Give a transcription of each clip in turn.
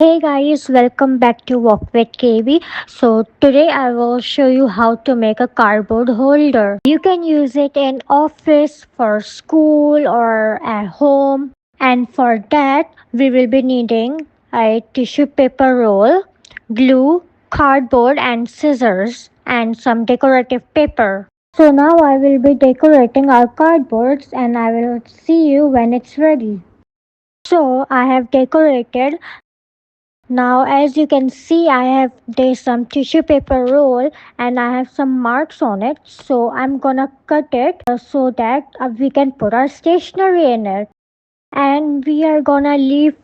Hey guys, welcome back to Walk with KB. So today I will show you how to make a cardboard holder. You can use it in office, for school or at home. And for that we will be needing a tissue paper roll, glue, cardboard and scissors and some decorative paper. So now I will be decorating our cardboards and I will see you when it's ready. So I have decorated. Now, as you can see, I have there's some tissue paper roll and I have some marks on it. So I'm gonna cut it so that we can put our stationery in it. And we are gonna leave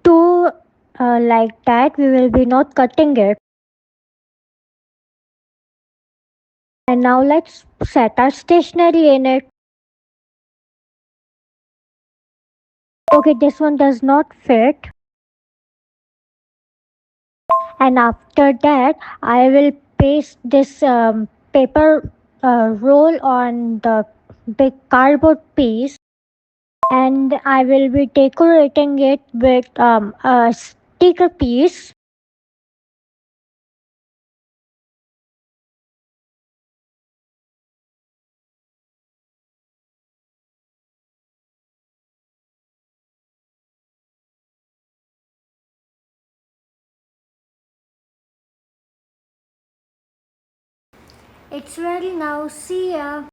two like that. We will be not cutting it. And now let's set our stationery in it. Okay, this one does not fit. And after that, I will paste this paper roll on the big cardboard piece and I will be decorating it with a sticker piece. It's ready now. See ya.